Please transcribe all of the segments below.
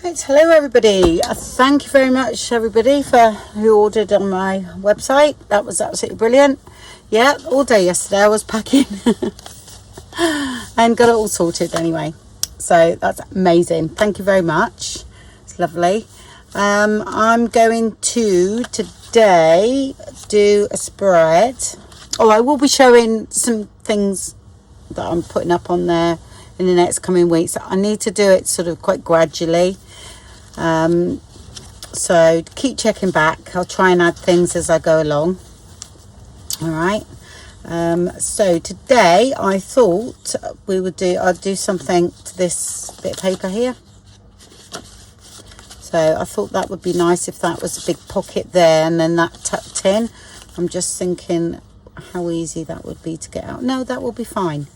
Perfect. Hello everybody. Thank you very much everybody for who ordered on my website. That was absolutely brilliant. Yeah, all day yesterday I was packing and got it all sorted anyway. So that's amazing. Thank you very much. It's lovely. I'm going to today do a spread. Oh, I will be showing some things that I'm putting up on there in the next coming weeks. I need to do it sort of quite gradually, so keep checking back. I'll try and add things as I go along. All right, so today I thought I'd do something to this bit of paper here. So I thought that would be nice if that was a big pocket there and then that tucked in. I'm just thinking how easy that would be to get out. No, that will be fine.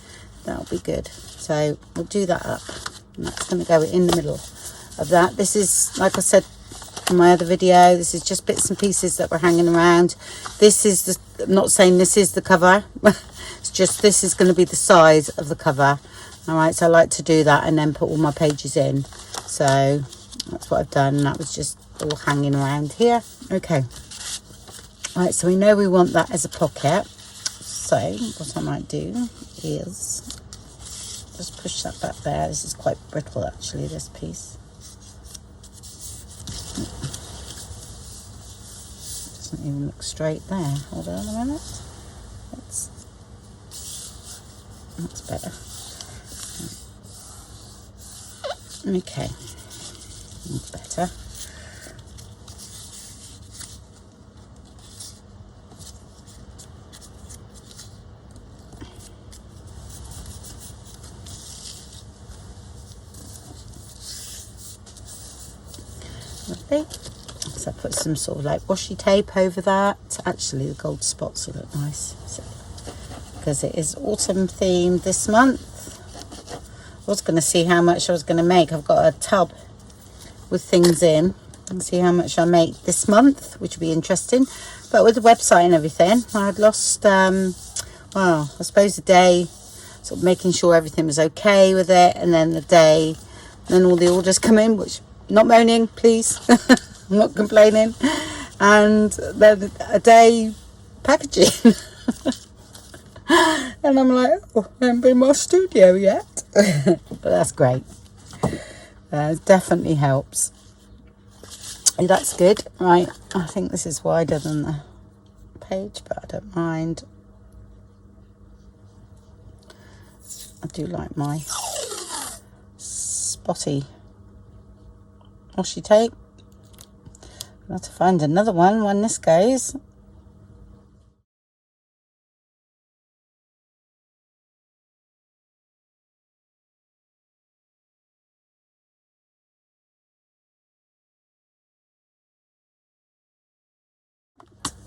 That'll be good. So we'll do that up, and that's going to go in the middle of that. This is, like I said in my other video, this is just bits and pieces that were hanging around. This is the, I'm not saying this is the cover. It's just this is going to be the size of the cover. All right, so I like to do that and then put all my pages in. So that's what I've done, and that was just all hanging around here. Okay. All right, so we know we want that as a pocket. So what I might do is just push that back there. This is quite brittle actually, this piece. Doesn't even look straight there. Hold on a minute. That's better. Okay. That's better. Lovely. So I put some sort of like washi tape over that. Actually the gold spots will look nice, so, because it is autumn themed this month. I was going to see how much I was going to make. I've got a tub with things in and see how much I make this month, which would be interesting. But with the website and everything, I had lost well, I suppose a day sort of making sure everything was okay with it, and then the day then all the orders come in, which, not moaning please, I'm not complaining, and then a day packaging. And I'm like, oh, I haven't been in my studio yet. But that's great. It definitely helps. And that's good. Right, I think this is wider than the page, but I don't mind. I do like my spotty washi tape. I'll have to find another one when this goes.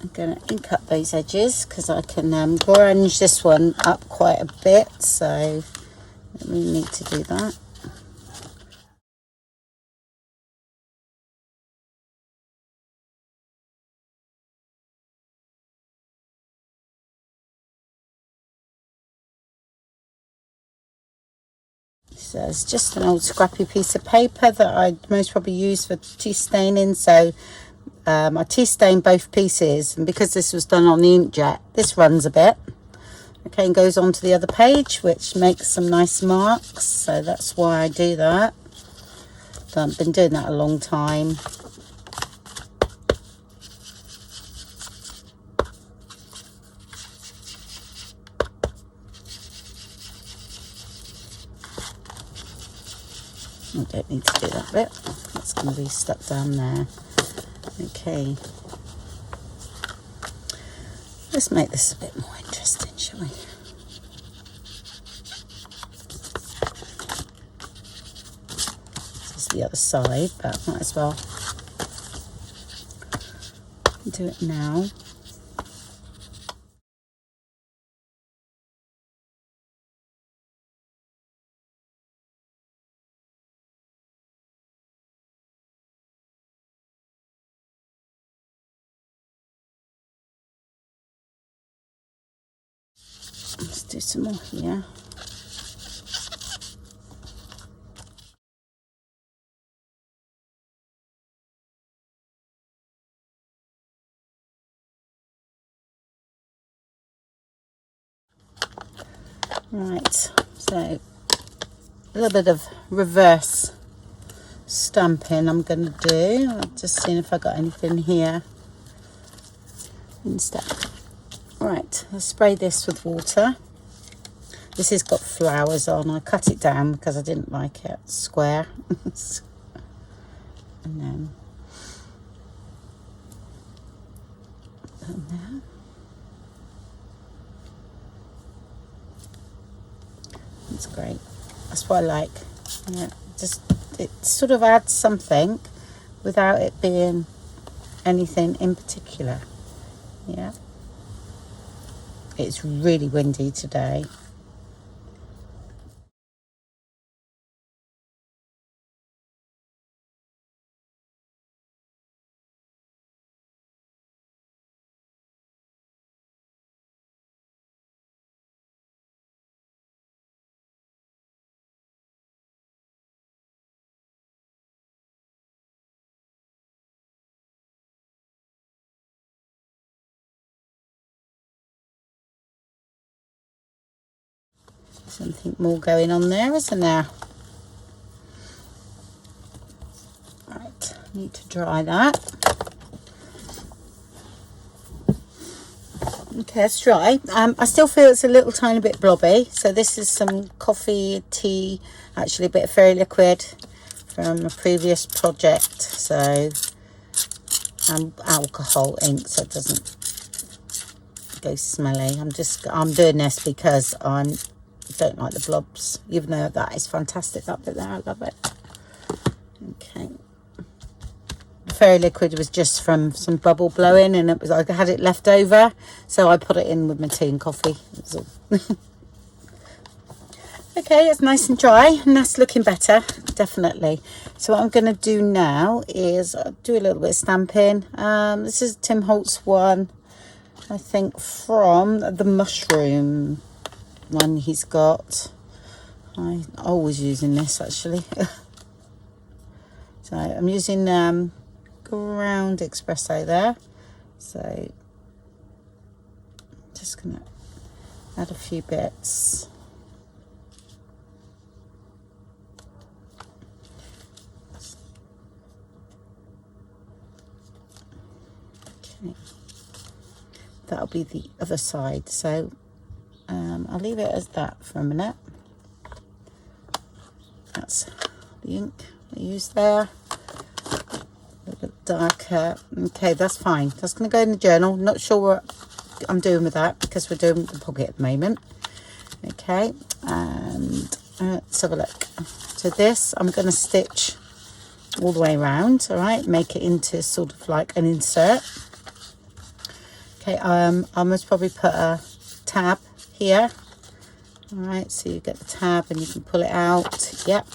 I'm going to ink up those edges because I can grunge this one up quite a bit, so we need to do that. So it's just an old scrappy piece of paper that I'd most probably use for tea staining. So I tea stain both pieces, and because this was done on the inkjet, this runs a bit. Okay, and goes on to the other page, which makes some nice marks. So that's why I do that. So I've been doing that a long time. I don't need to do that bit. That's going to be stuck down there. Okay. Let's make this a bit more interesting, shall we? This is the other side, but might as well do it now. Let's do some more here. Right, so a little bit of reverse stamping I'm going to do. I'm just seeing if I got anything here instead. Right, I'll spray this with water. This has got flowers on. I cut it down because I didn't like it square. And then there. That's great. That's what I like. Yeah, just it sort of adds something without it being anything in particular. Yeah. It's really windy today. Something more going on there, isn't there? Right, need to dry that. Okay, it's dry. I still feel it's a little tiny bit blobby. So this is some coffee, tea, actually a bit of fairy liquid from a previous project. So alcohol ink, so it doesn't go smelly. I'm doing this because I don't like the blobs, even though that is fantastic, that bit there, I love it. Okay. The fairy liquid was just from some bubble blowing, and it was, I had it left over, so I put it in with my tea and coffee. Okay, it's nice and dry, and that's looking better, definitely. So what I'm going to do now is do a little bit of stamping. This is Tim Holtz one, I think, from the mushroom one he's got. I'm always using this, actually. So I'm using ground espresso there. So just gonna add a few bits. Okay, that'll be the other side. So I'll leave it as that for a minute. That's the ink I used there. A little bit darker. Okay, that's fine. That's going to go in the journal. Not sure what I'm doing with that because we're doing the pocket at the moment. Okay, and let's have a look. So this I'm going to stitch all the way around. All right, make it into sort of like an insert. Okay, I must probably put a tab here. All right, so you get the tab and you can pull it out. Yep,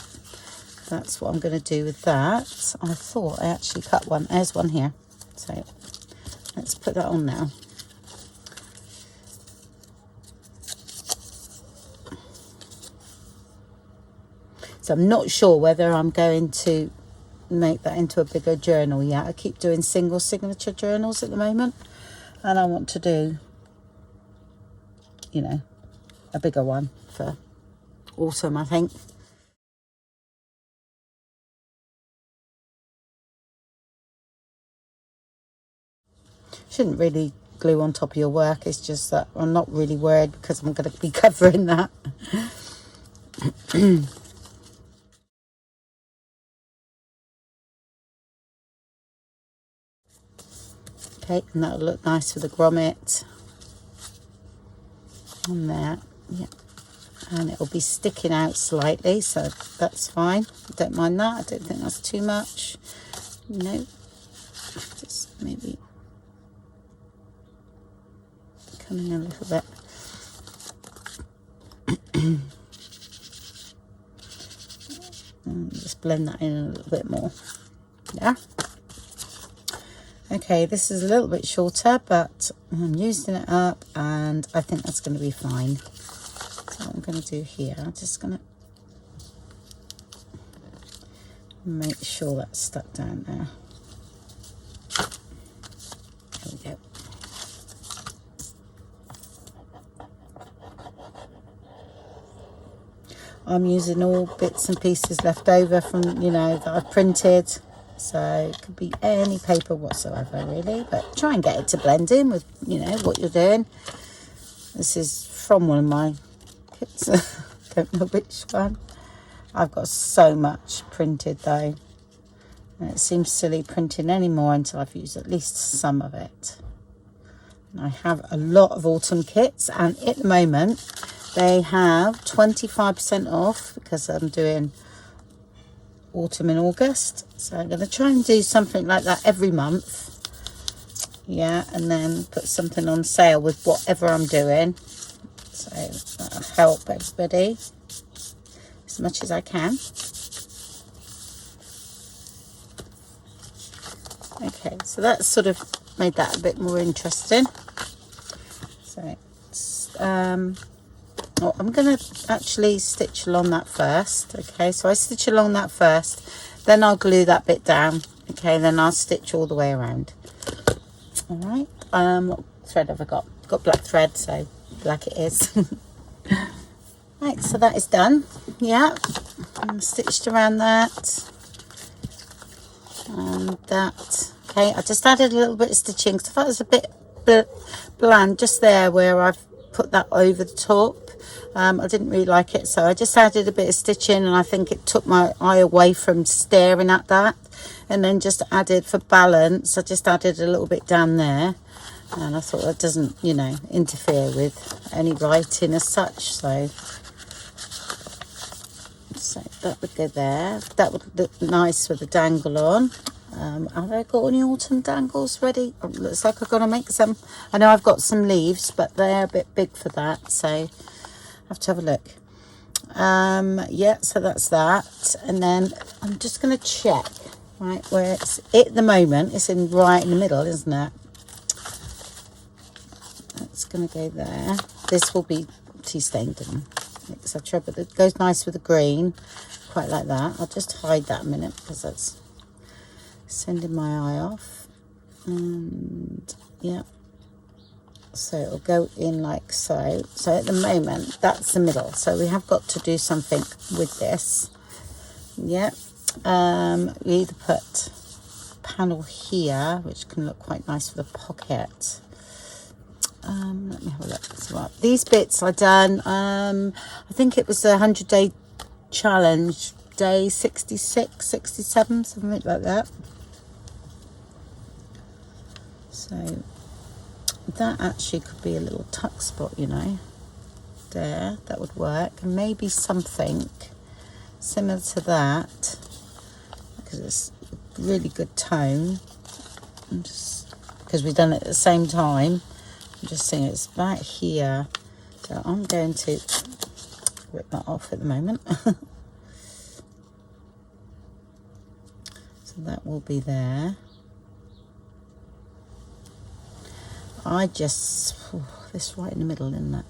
that's what I'm going to do with that. I thought I actually cut one. There's one here. So let's put that on now. So I'm not sure whether I'm going to make that into a bigger journal yet. I keep doing single signature journals at the moment, and I want to do, you know, a bigger one for autumn, I think. Shouldn't really glue on top of your work. It's just that I'm not really worried because I'm going to be covering that. Okay, and that'll look nice with the grommet on there. Yeah, and it'll be sticking out slightly, so that's fine. Don't mind that. I don't think that's too much. No, just maybe coming a little bit. And just blend that in a little bit more. Yeah. Okay, this is a little bit shorter, but I'm using it up, and I think that's going to be fine. So what I'm going to do here, I'm just going to make sure that's stuck down there. There we go. I'm using all bits and pieces left over from, you know, that I've printed. So it could be any paper whatsoever, really. But try and get it to blend in with, you know, what you're doing. This is from one of my kits. Don't know which one. I've got so much printed though. And it seems silly printing anymore until I've used at least some of it. And I have a lot of autumn kits, and at the moment they have 25% off because I'm doing autumn in August. So I'm going to try and do something like that every month. Yeah, and then put something on sale with whatever I'm doing. So that'll help everybody as much as I can. Okay, so that's sort of made that a bit more interesting. So it's, oh, I'm going to actually stitch along that first. Okay, so I stitch along that first, then I'll glue that bit down. Okay, then I'll stitch all the way around. All right, what thread have I got? I've got black thread, so black it is. Right, so that is done. Yeah, I'm stitched around that. And that. Okay, I just added a little bit of stitching because I thought it was a bit bland just there where I've put that over the top. I didn't really like it, so I just added a bit of stitching, and I think it took my eye away from staring at that. And then just added, for balance, I just added a little bit down there, and I thought that doesn't, you know, interfere with any writing as such. So that would go there. That would look nice with the dangle on. Have I got any autumn dangles ready? Oh, looks like I've got to make some. I know I've got some leaves, but they're a bit big for that, so I have to have a look. Yeah, so that's that. And then I'm just going to check, right, where it's at the moment. It's in right in the middle, isn't it? That's going to go there. This will be tea stained and etc., but it goes nice with the green. Quite like that. I'll just hide that a minute because that's sending my eye off. And yeah, so it'll go in like so. So at the moment that's the middle, so we have got to do something with this. Yeah, we either put a panel here, which can look quite nice with a pocket. Let me have a look. So these bits I done, I think it was the 100-day challenge, day 66, 67, something like that. So that actually could be a little tuck spot, you know, there. That would work. And maybe something similar to that, because it's a really good tone. And just because we've done it at the same time, I'm just saying it's about here. So I'm going to rip that off at the moment. So that will be there. I just, this right in the middle, isn't it?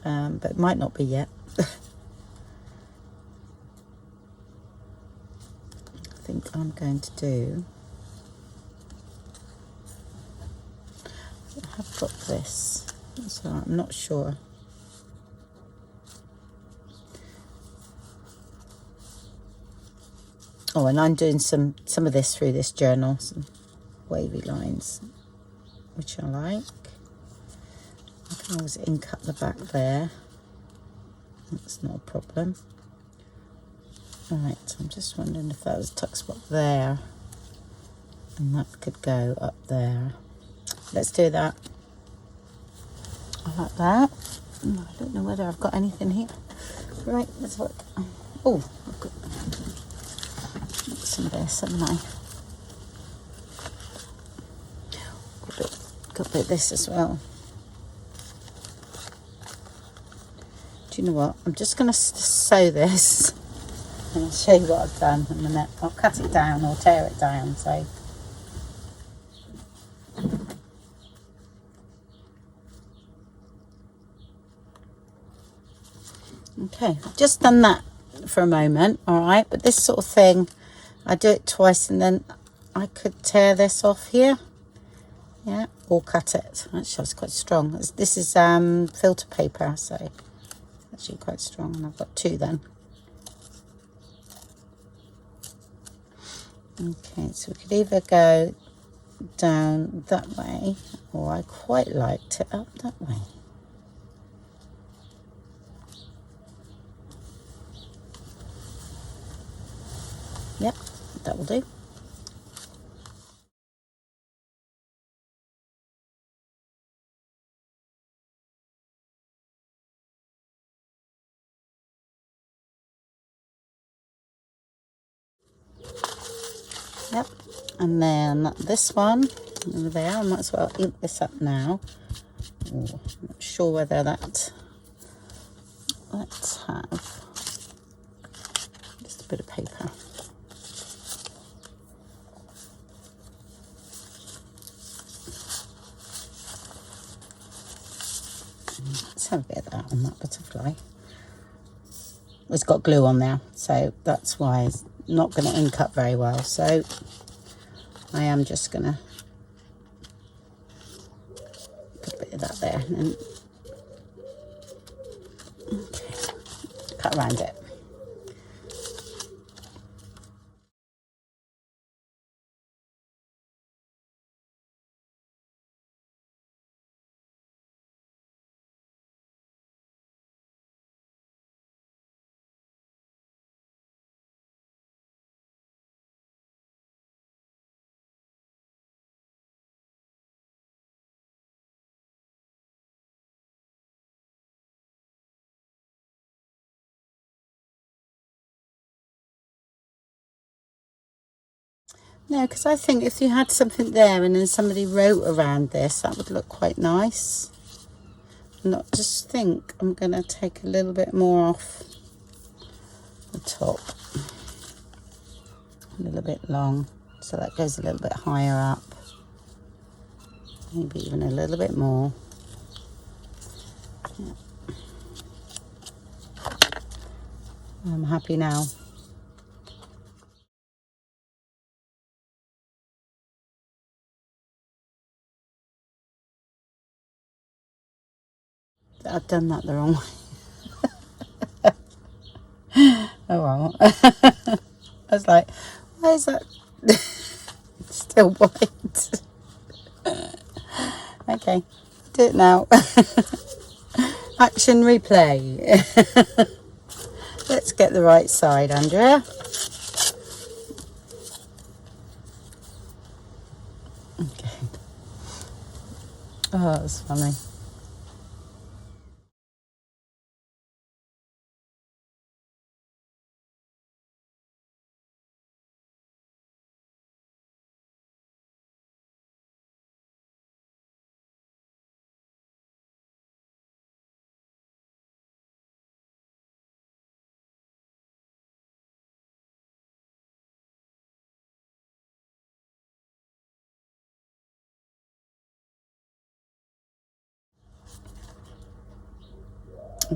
But it might not be yet. I think I'm going to do, I have got this, so I'm not sure. Oh, and I'm doing some of this through this journal, some wavy lines, which I like. I can always ink up the back there. That's not a problem. Right, so I'm just wondering if that was a tuck spot there, and that could go up there. Let's do that. I like that. I don't know whether I've got anything here. Right, let's look. Oh, I've got some of this, haven't I? Got a bit of this as well. Do you know what? I'm just going to sew this, and I'll show you what I've done in a minute. I'll cut it down or tear it down. So okay, I've just done that for a moment. All right, but this sort of thing, I do it twice, and then I could tear this off here. Yeah, or cut it. Actually, it's quite strong. This is filter paper, so actually quite strong, and I've got two then. Okay, so we could either go down that way, or I quite liked it up that way. Yep, that will do. Yep, and then this one over there, I might as well ink this up now. Ooh, I'm not sure whether that, let's have just a bit of paper. Let's have a bit of that on that butterfly. It's got glue on there, so that's why it's not going to ink up very well. So I am just going to put a bit of that there and okay, cut around it. No, because I think if you had something there and then somebody wrote around this, that would look quite nice. Not just think I'm going to take a little bit more off the top, a little bit long, so that goes a little bit higher up, maybe even a little bit more. Yeah. I'm happy now. I've done that the wrong way. Oh well. I was like, why is that still white? Okay, do it now. Action replay. Let's get the right side, Andrea. Okay. Oh, that's funny.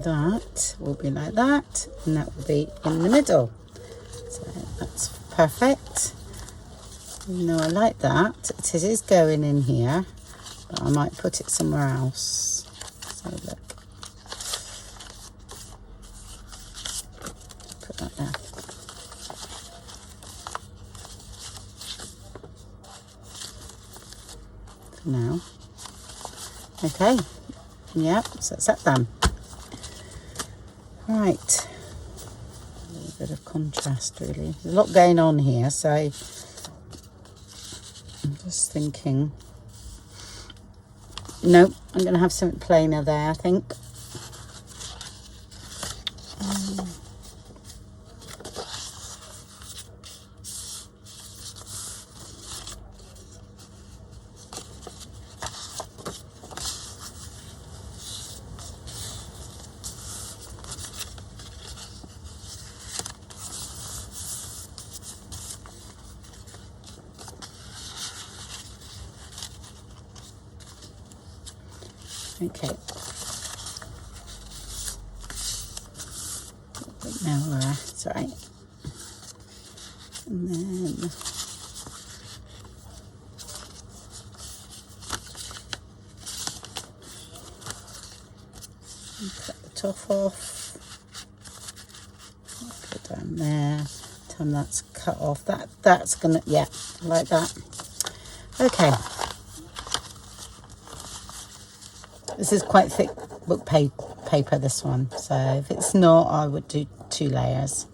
That will be like that, and that will be in the middle. So that's perfect. You know, I like that. It is going in here, but I might put it somewhere else. So look, put that there. For now. Okay. Yep. So that's that done. Right. A little bit of contrast, really. There's a lot going on here, so I'm just thinking. Nope, I'm going to have something plainer there, I think. Okay. Now we're at, right. And then cut the top off. Put it down there. Time that's cut off. That's gonna, yeah, like that. Okay. This is quite thick book paper, this one. So if it's not, I would do 2 layers.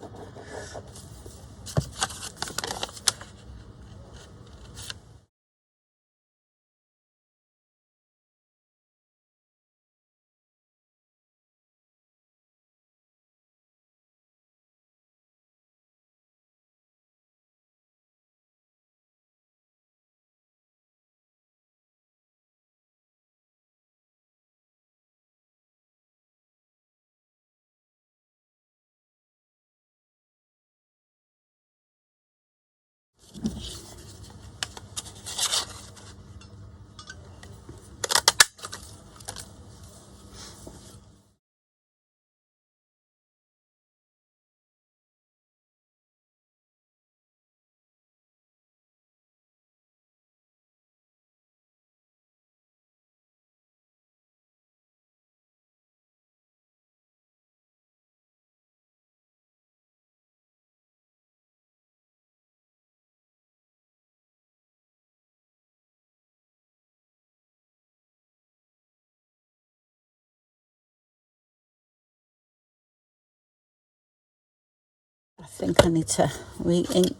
I think I need to re-ink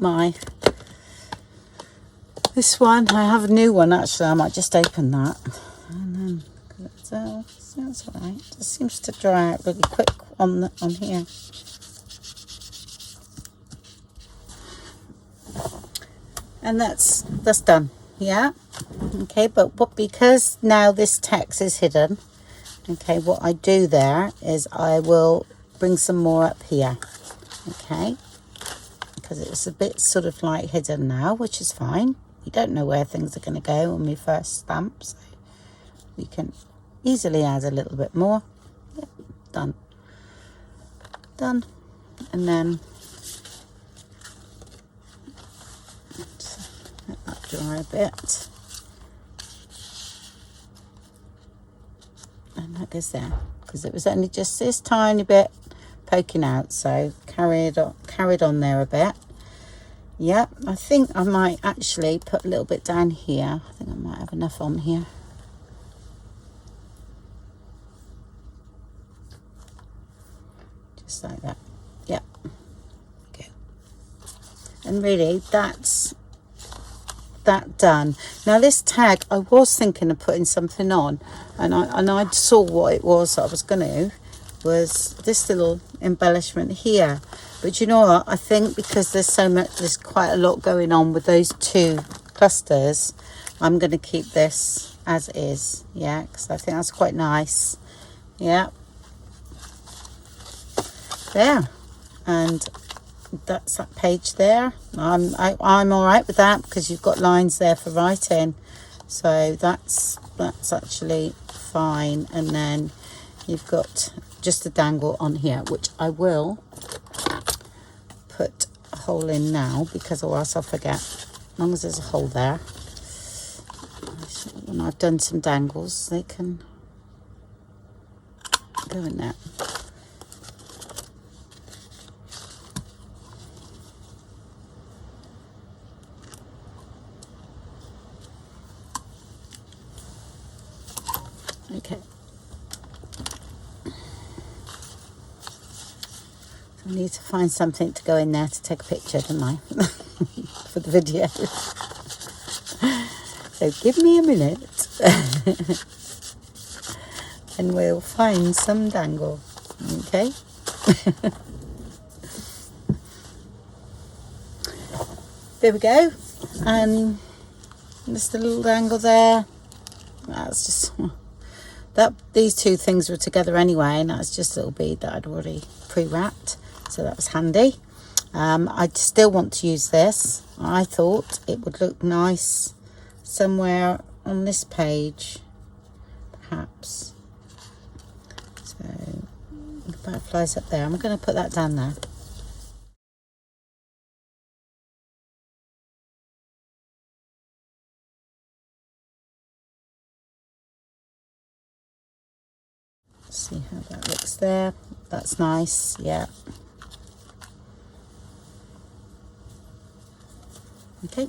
this one. I have a new one actually. I might just open that. And then that's all right. It seems to dry out really quick on here. And that's done. Yeah. Okay, but because now this text is hidden, okay, what I do there is I will bring some more up here. Okay, because it's a bit sort of like hidden now, which is fine. We don't know where things are going to go when we first stamp, so we can easily add a little bit more. Yep, done. And then let that dry a bit, and that goes there, because it was only just this tiny bit poking out, so carried on there a bit. Yeah, I think I might actually put a little bit down here. I think I might have enough on here. Just like that. Yeah. Okay. And really, that's that done. Now this tag, I was thinking of putting something on, and I saw what it was that I was going to, was this little embellishment here. But you know what, I think because there's quite a lot going on with those 2 clusters, I'm going to keep this as is. Yeah, because I think that's quite nice. Yeah, there, and that's that page there. I'm all right with that, because you've got lines there for writing, so that's actually fine. And then you've got just a dangle on here, which I will put a hole in now, because or else I'll forget. As long as there's a hole there, when I've done some dangles, they can go in there. Okay. I need to find something to go in there to take a picture, don't I? For the video. So give me a minute. And we'll find some dangle. Okay? There we go. And just a little dangle there. That's just... these 2 things were together anyway, and that's just a little bead that I'd already pre-wrapped, so that was handy. I still want to use this. I thought it would look nice somewhere on this page, perhaps. So the butterflies up there. I'm going to put that down there. See how that looks there. That's nice. Yeah. Okay,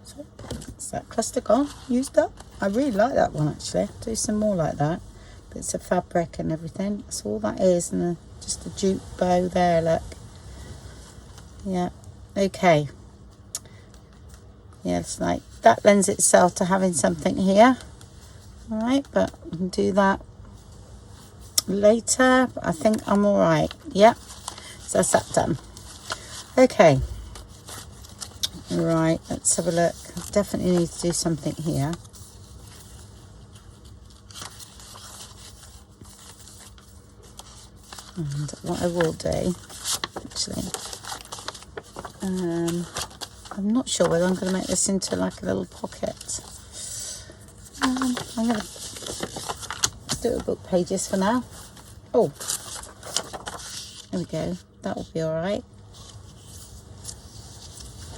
so that's that cluster gone, used up. I really like that one actually. Do some more like that. Bits of fabric and everything. That's all that is, and just a jute bow there, look. Yeah, okay. Yeah, it's like that lends itself to having something here. All right, but we can do that later. I think I'm all right. Yeah, so that's that done. Okay, right, let's have a look. I definitely need to do something here. And what I will do, actually, I'm not sure whether I'm going to make this into like a little pocket. I'm going to do it book pages for now. Oh, there we go. That will be all right.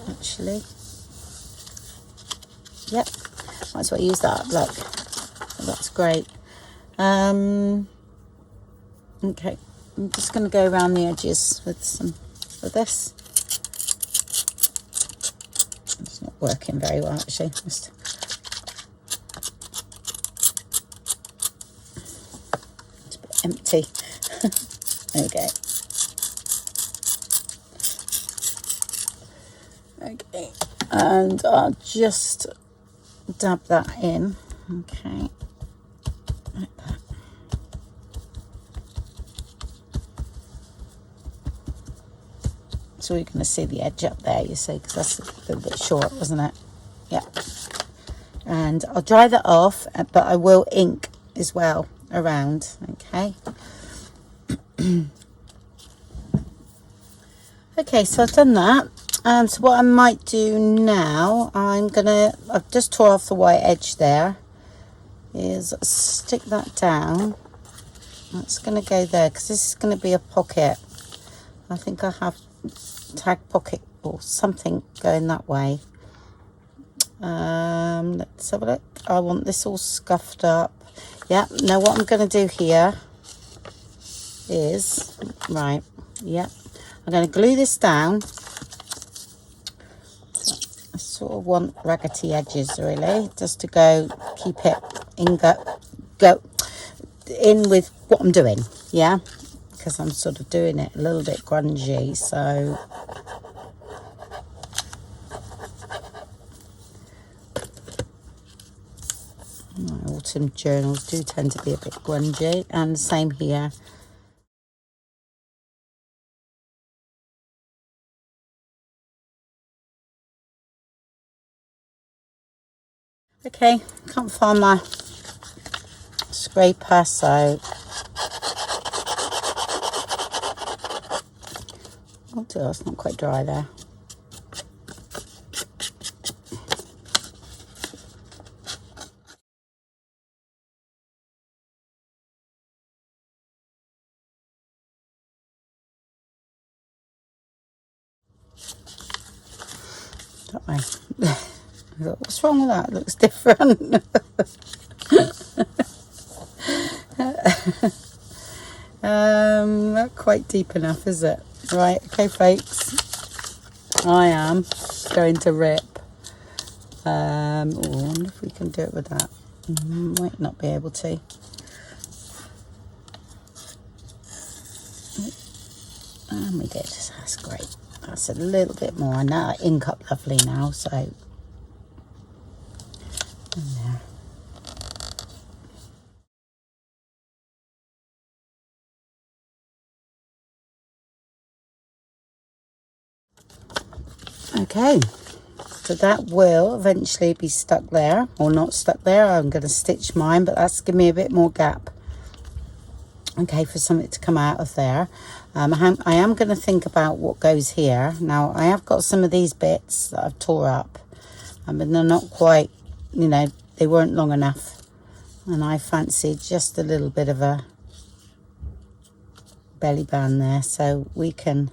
Actually, yep. Might as well use that. Look, that's great. Okay, I'm just going to go around the edges with some of this. It's not working very well actually. Just it's a bit empty. There we go. Okay, and I'll just dab that in. Okay, like that. So you're going to see the edge up there, you see, because that's a little bit short, wasn't it? Yeah. And I'll dry that off, but I will ink as well around. Okay. Okay, so I've done that. So what I might do now, I've just tore off the white edge there, is stick that down. That's going to go there, because this is going to be a pocket. I think I have tag pocket or something going that way. Let's have a look. I want this all scuffed up. Yeah, now what I'm going to do here is, right, yeah, I'm going to glue this down. I sort of want raggedy edges really, just to keep it go in with what I'm doing, yeah, because I'm sort of doing it a little bit grungy, so my autumn journals do tend to be a bit grungy, and the same here. Okay, can't find my scraper, so oh dear, it's not quite dry there. Don't I? What's wrong with that? It looks different. Not quite deep enough, is it? Right, okay, folks. I am going to rip. I wonder if we can do it with that. Might not be able to. And we did. That's great. That's a little bit more. And that ink up lovely now, so. And there. Okay, so that will eventually be stuck there, or not stuck there. I'm going to stitch mine, but that's give me a bit more gap. Okay, for something to come out of there. I am going to think about what goes here. Now, I have got some of these bits that I've tore up, but they're not quite, they weren't long enough. And I fancied just a little bit of a belly band there, so we can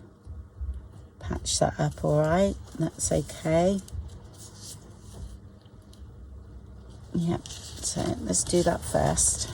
patch that up, all right? That's okay. Yep, so let's do that first.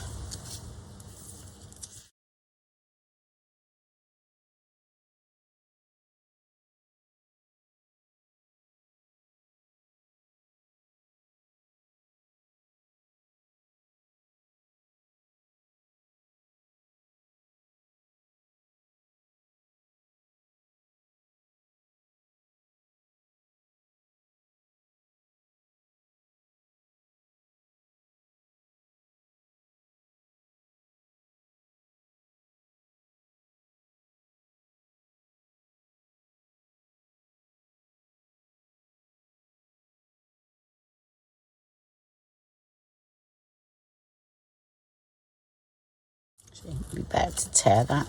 It'd be better to tear that.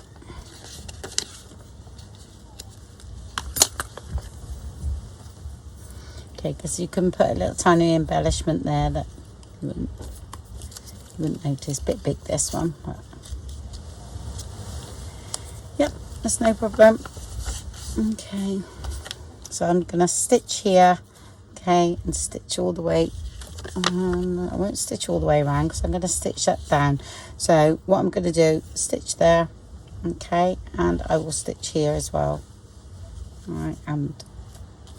Okay, because you can put a little tiny embellishment there that you wouldn't notice. Bit big, this one, but yep, that's no problem. Okay, so I'm gonna stitch here, okay, and stitch all the way. I won't stitch all the way around because I'm going to stitch that down. So what I'm going to do, stitch there, okay, and I will stitch here as well. All right, and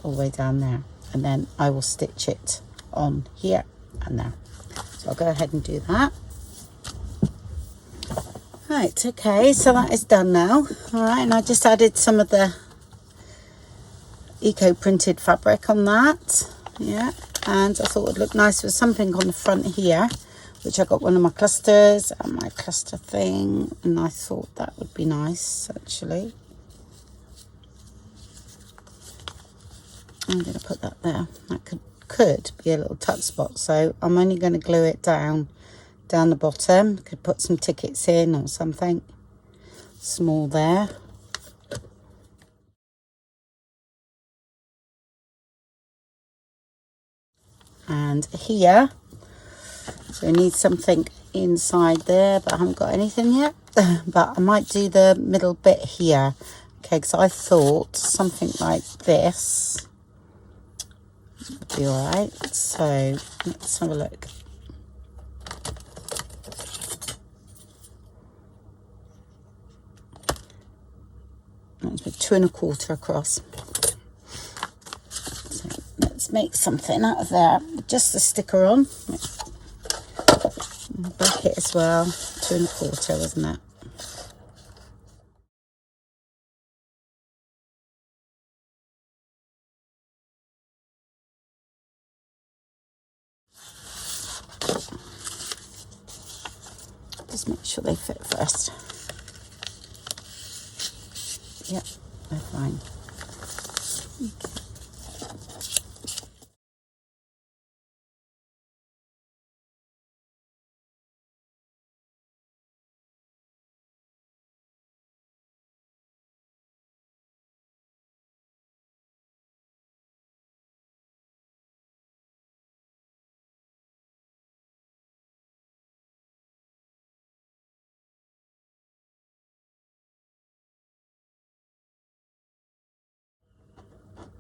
all the way down there, and then I will stitch it on here and there. So I'll go ahead and do that. Right, okay, so that is done now. All right, and I just added some of the eco printed fabric on that. Yeah, and I thought it would look nice with something on the front here, which I got one of my clusters and my cluster thing, and I thought that would be nice actually. I'm going to put that there. That could be a little tuck spot, so I'm only going to glue it down the bottom. Could put some tickets in or something small there. And here, so I need something inside there, but I haven't got anything yet. But I might do the middle bit here, okay, because I thought something like this would be all right. So let's have a look. Let's put 2 1/4 across. Let's make something out of there. Just the sticker on. Bracket as well. 2 1/4, wasn't it? Just make sure they fit first. Yep, they're fine. Okay.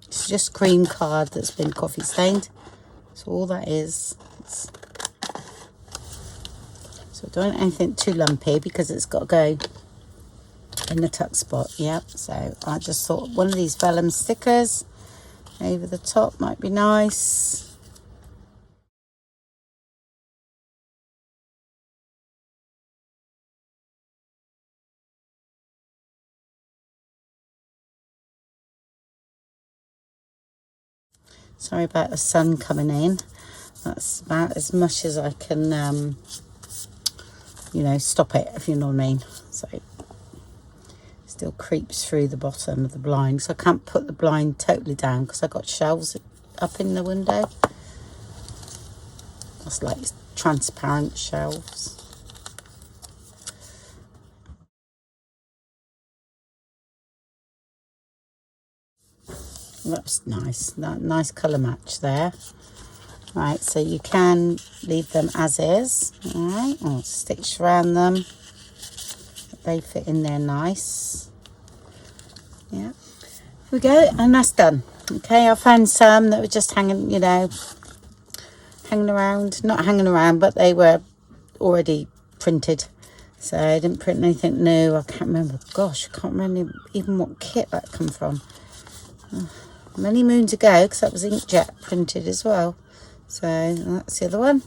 It's just cream card that's been coffee stained. So all that is. So don't want anything too lumpy because it's got to go in the tuck spot. Yep. So I just thought one of these vellum stickers over the top might be nice. Sorry about the sun coming in. That's about as much as I can, you know, stop it, if you know what I mean. So it still creeps through the bottom of the blind. So I can't put the blind totally down because I've got shelves up in the window. That's like transparent shelves. That's nice. Nice colour match there. Right, so you can leave them as is. All right, I'll stitch around them. They fit in there nice. Yeah. Here we go, and that's done. Okay, I found some that were just hanging, you know, hanging around. Not hanging around, but they were already printed. So I didn't print anything new. I can't remember. Gosh, I can't remember even what kit that come from. Many moons ago, because that was inkjet printed as well. So that's the other one.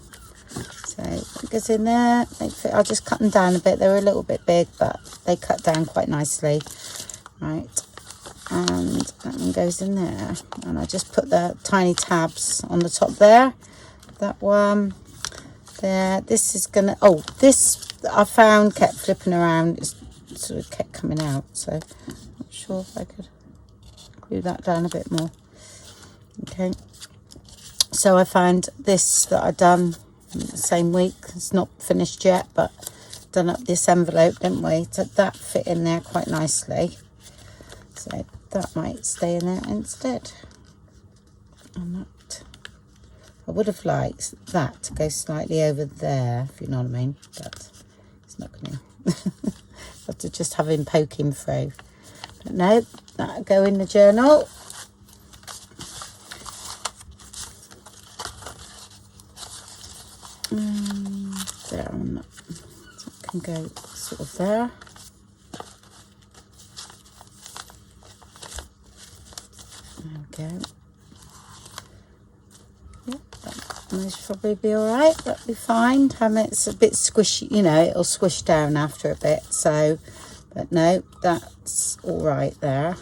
So it goes in there. I'll just cut them down a bit. They were a little bit big, but they cut down quite nicely. Right, and that one goes in there. And I just put the tiny tabs on the top there. That one there. This is gonna. Oh, this I found kept flipping around. It sort of kept coming out. So I'm not sure if I could glue that down a bit more. Okay, so I found this that I've done the same week. It's not finished yet, but done up this envelope, didn't we? So that fit in there quite nicely. So that might stay in there instead. And that, I would have liked that to go slightly over there, if you know what I mean, but it's not going to. Have to just have him poke him through. But no, that'll go in the journal. There on that. So it can go sort of there. There we go. Yeah, that most probably be alright. That'll be fine. It's a bit squishy, you know, it'll squish down after a bit. So, but no, that's alright there.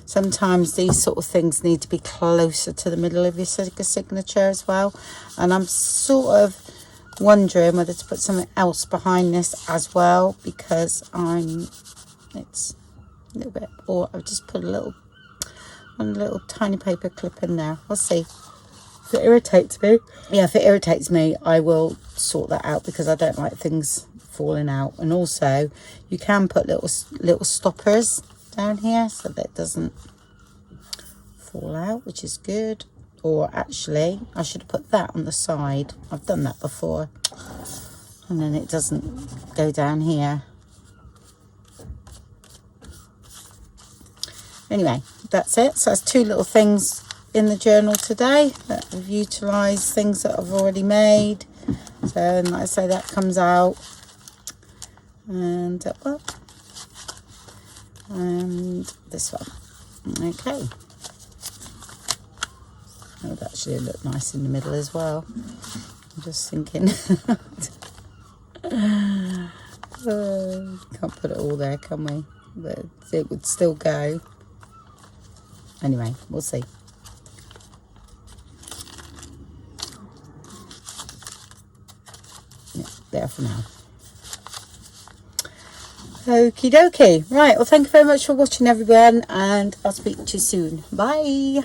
Sometimes these sort of things need to be closer to the middle of your signature as well. And I'm sort of wondering whether to put something else behind this as well, because it's a little bit, or I've just put one little tiny paper clip in there. I'll see. If it irritates me, yeah, if it irritates me, I will sort that out, because I don't like things falling out. And also, you can put little stoppers down here so that it doesn't fall out, which is good. Or actually, I should have put that on the side. I've done that before, and then it doesn't go down here. Anyway, that's it. So that's 2 little things in the journal today that we've utilised, things that I've already made. So, and like I say, that comes out, and well, and this one. Okay, that would actually look nice in the middle as well. I'm just thinking. Can't put it all there, can we? But it would still go. Anyway, we'll see. Yeah, there for now. Okie dokie. Right, well, thank you very much for watching, everyone, and I'll speak to you soon. Bye.